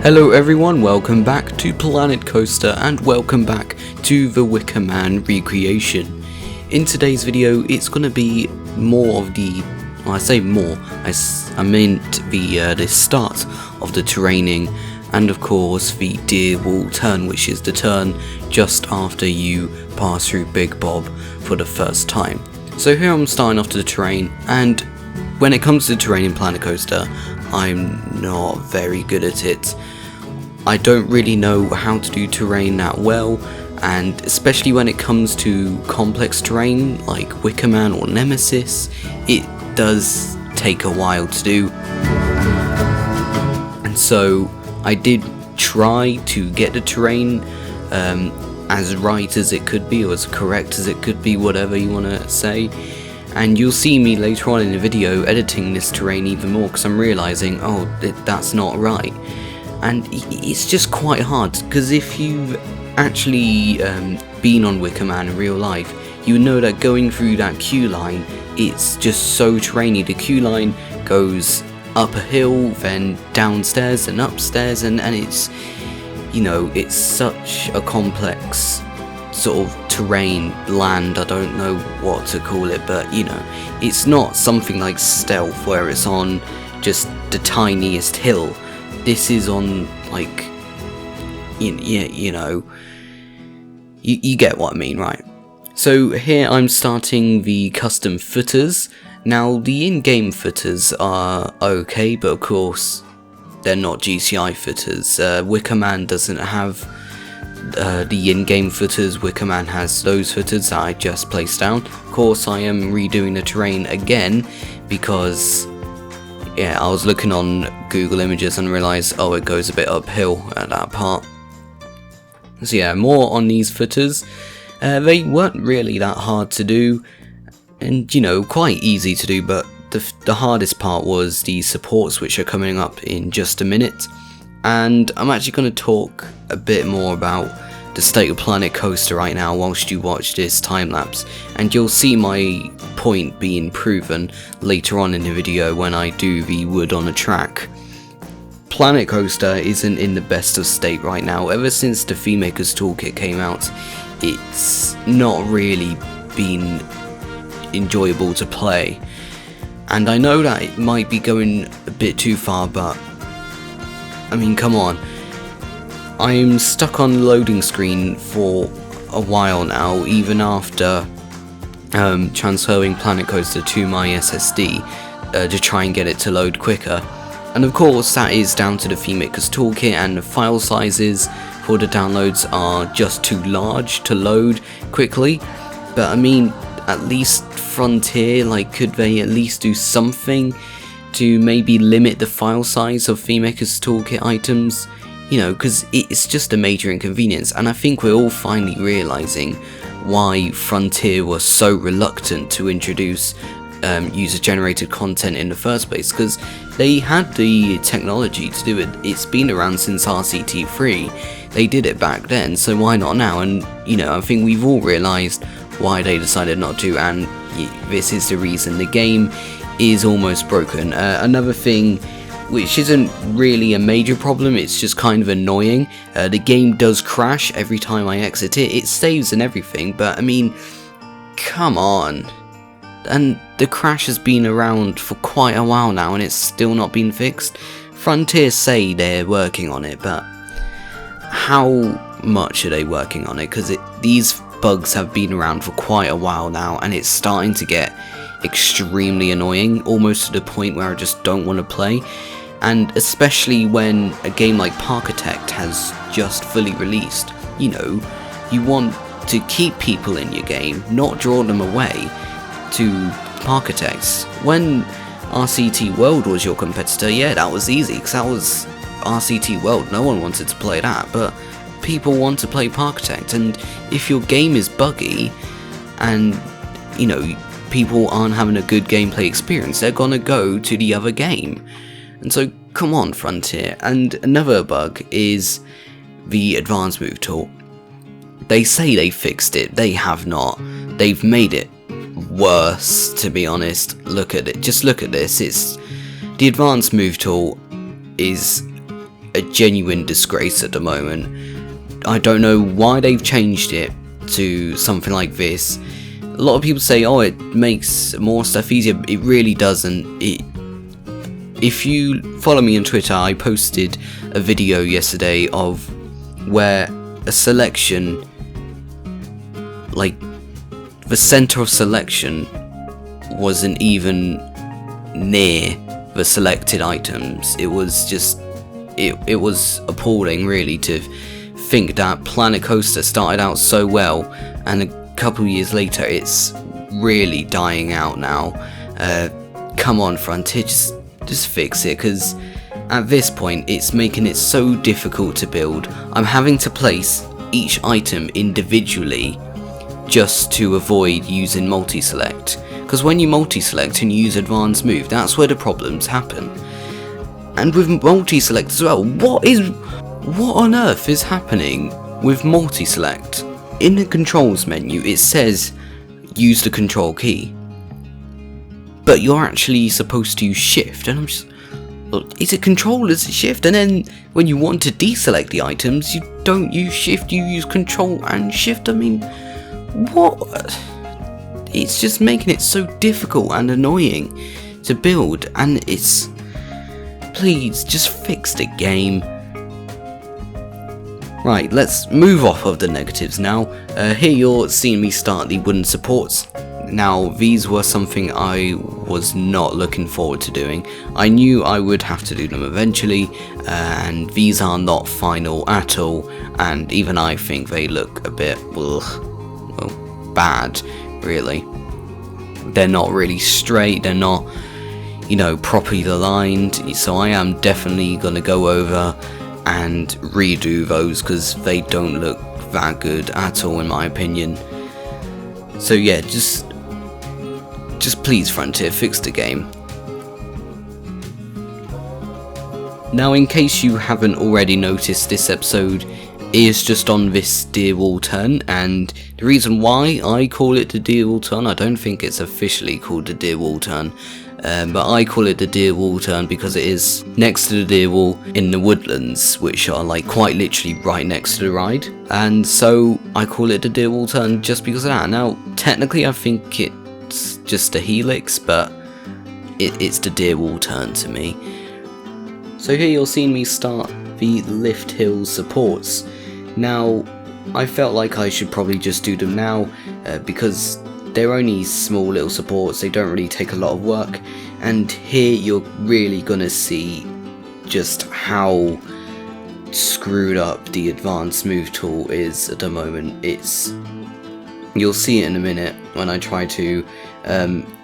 Hello everyone, welcome back to Planet Coaster and welcome back to the Wicker Man recreation. In today's video it's going to be more of the, well, I say more, I meant the start of the terraining and of course the deer wall turn, which is the turn just after you pass through Big Bob for the first time. So here I'm starting off to the terrain, and when it comes to terrain in Planet Coaster, I'm not very good at it. I don't really know how to do terrain that well, and especially when it comes to complex terrain like Wicker Man or Nemesis, it does take a while to do. And so I did try to get the terrain as right as it could be, or as correct as it could be, whatever you want to say. And you'll see me later on in the video editing this terrain even more, because I'm realising, oh, that's not right. And it's just quite hard, because if you've actually been on Wicker Man in real life, you know that going through that queue line, it's just so terrainy. The queue line goes up a hill, then downstairs and upstairs, and it's, you know, it's such a complex sort of terrain, land, I don't know what to call it, but you know, it's not something like Stealth where it's on just the tiniest hill. This is on, like, you know, you get what I mean, right? So here I'm starting the custom footers. Now the in-game footers are okay, but of course they're not GCI footers. Wicker Man doesn't have the in-game footers. Wicker Man has those footers that I just placed down. Of course I am redoing the terrain again because, yeah, I was looking on Google Images and realised, oh, it goes a bit uphill at that part. So yeah, more on these footers. They weren't really that hard to do, and you know, quite easy to do, but the hardest part was the supports, which are coming up in just a minute. And I'm actually going to talk a bit more about the state of Planet Coaster right now whilst you watch this time-lapse, and you'll see my point being proven later on in the video when I do the wood on a track. Planet Coaster isn't in the best of state right now. Ever since the Theme Maker's Toolkit came out, it's not really been enjoyable to play, and I know that it might be going a bit too far, but I mean, come on. I'm stuck on the loading screen for a while now, even after transferring Planet Coaster to my SSD to try and get it to load quicker. And of course that is down to the Theme Maker's Toolkit, and the file sizes for the downloads are just too large to load quickly. But I mean, at least Frontier, like, could they at least do something to maybe limit the file size of Theme Maker's Toolkit items? You know, because it's just a major inconvenience, and I think we're all finally realising why Frontier was so reluctant to introduce user-generated content in the first place, because they had the technology to do it. It's been around since RCT3, they did it back then, so why not now? And you know, I think we've all realised why they decided not to, and this is the reason. The game is almost broken. Another thing, which isn't really a major problem, it's just kind of annoying, the game does crash every time I exit it. It saves and everything, but I mean, come on. And the crash has been around for quite a while now and it's still not been fixed. Frontier say they're working on it, but how much are they working on it? Because these bugs have been around for quite a while now, and it's starting to get extremely annoying, almost to the point where I just don't want to play. And especially when a game like Parkitect has just fully released, you know, you want to keep people in your game, not draw them away to Parkitect. When RCT World was your competitor, yeah, that was easy, because that was RCT World, no one wanted to play that, but people want to play Parkitect. And if your game is buggy and, you know, people aren't having a good gameplay experience, they're gonna go to the other game. And so, come on, Frontier. And another bug is the advanced move tool. They say they fixed it, they have not. They've made it worse, to be honest. Look at it, just look at this. It's the advanced move tool is a genuine disgrace at the moment. I don't know why they've changed it to something like this. A lot of people say, oh, it makes more stuff easier. It really doesn't. If you follow me on Twitter, I posted a video yesterday of where a selection, like the center of selection, wasn't even near the selected items. It was just, it was appalling really to think that Planet Coaster started out so well and a couple years later it's really dying out now. Come on, Frontier, just fix it, because at this point it's making it so difficult to build. I'm having to place each item individually just to avoid using multi-select, because when you multi-select and use advanced move, that's where the problems happen. And with multi-select as well, what on earth is happening with multi-select? In the controls menu it says use the control key, but you're actually supposed to use shift, and I'm just, is it control, is it shift? And then when you want to deselect the items, you don't use shift, you use control and shift. I mean, what? It's just making it so difficult and annoying to build, and it's, please just fix the game. Right, let's move off of the negatives now. Here you're seeing me start the wooden supports. Now, these were something I was not looking forward to doing. I knew I would have to do them eventually, and these are not final at all, and even I think they look a bit, well, bad, really. They're not really straight, they're not, you know, properly aligned, so I am definitely going to go over and redo those, because they don't look that good at all in my opinion. So yeah, just please, Frontier, fix the game. Now, in case you haven't already noticed, this episode is just on this deer wall turn, and the reason why I call it the deer wall turn, I don't think it's officially called the deer wall turn, but I call it the deer wall turn because it is next to the deer wall in the woodlands, which are like quite literally right next to the ride, and so I call it the deer wall turn just because of that. Now, technically I think it's just a helix, but it's the deer wall turn to me. So here you're seeing me start the lift hill supports. Now, I felt like I should probably just do them now, because they're only small little supports, they don't really take a lot of work, and here you're really gonna see just how screwed up the advanced move tool is at the moment. You'll see it in a minute when I try to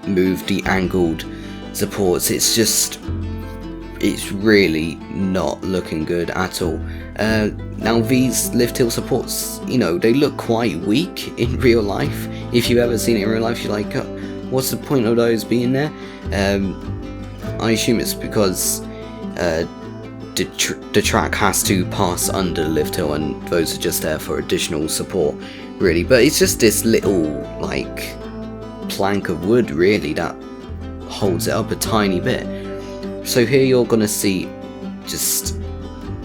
move the angled supports. It's really not looking good at all. Now, these lift hill supports, you know, they look quite weak in real life. If you've ever seen it in real life, you're like, what's the point of those being there? I assume it's because the track has to pass under the lift hill, and those are just there for additional support, really. But it's just this little, like, plank of wood, really, that holds it up a tiny bit. So here you're gonna see just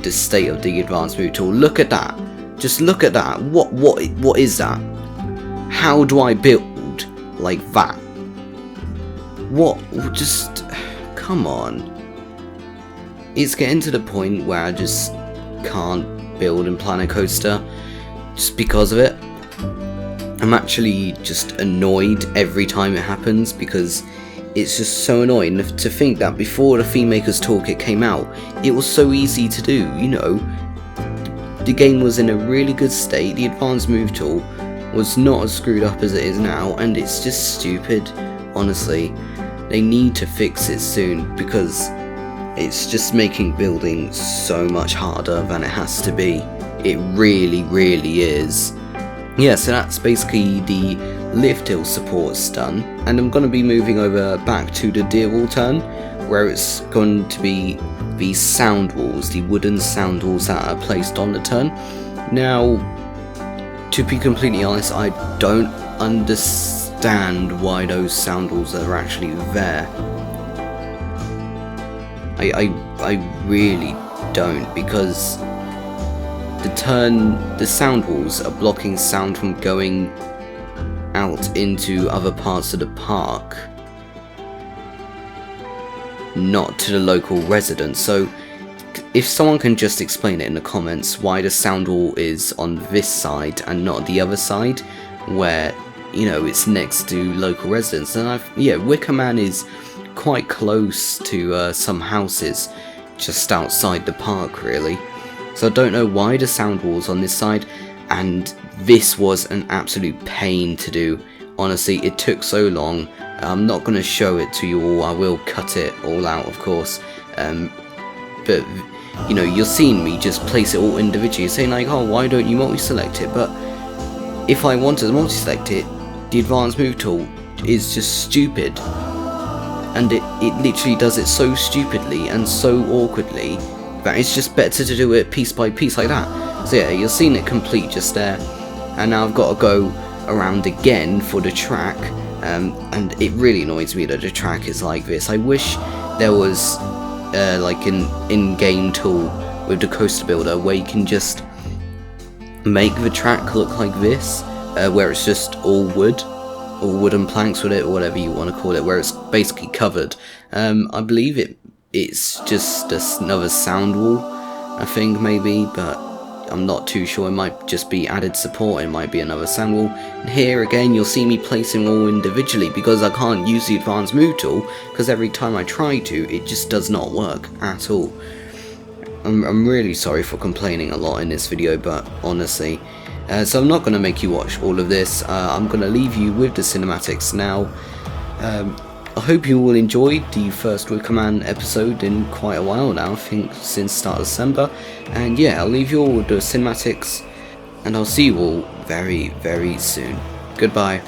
the state of the advanced move tool. Look at that. Just look at that. What is that? How do I build like that? What? Just come on. It's getting to the point where I just can't build in Planet Coaster just because of it. I'm actually just annoyed every time it happens, because it's just so annoying to think that before the Theme Maker's Toolkit came out, it was so easy to do, you know. The game was in a really good state, the advanced move tool was not as screwed up as it is now, and it's just stupid, honestly. They need to fix it soon, because it's just making building so much harder than it has to be. It really, really is. Yeah, so that's basically the lift hill supports done, and I'm going to be moving over back to the deer wall turn, where it's going to be the sound walls, the wooden sound walls that are placed on the turn. Now, to be completely honest, I don't understand why those sound walls are actually there. I really don't, because the sound walls are blocking sound from going out into other parts of the park, not to the local residents. So if someone can just explain it in the comments why the sound wall is on this side and not the other side where, you know, it's next to local residents. And Wicker Man is quite close to some houses just outside the park, really. So I don't know why the sound wall's on this side, and this was an absolute pain to do. Honestly, it took so long. I'm not going to show it to you all. I will cut it all out, of course. But you know, you're seeing me just place it all individually, saying like, oh, why don't you multi-select it? But if I wanted to multi-select it, the advanced move tool is just stupid, and it literally does it so stupidly and so awkwardly that it's just better to do it piece by piece like that. So yeah, you're seeing it complete just there, and now I've got to go around again for the track, and it really annoys me that the track is like this. I wish there was like an in-game tool with the coaster builder where you can just make the track look like this, where it's just all wood or wooden planks with it, or whatever you want to call it, where it's basically covered. I believe it's just another sound wall, I think, maybe, but I'm not too sure. It might just be added support, it might be another sound wall. And here again you'll see me placing all individually because I can't use the advanced move tool, because every time I try to, it just does not work at all. I'm really sorry for complaining a lot in this video, but honestly, so I'm not going to make you watch all of this. I'm going to leave you with the cinematics now. I hope you all enjoyed the first Wicker Man episode in quite a while now, I think since start of December. And yeah, I'll leave you all with the cinematics, and I'll see you all very, very soon. Goodbye.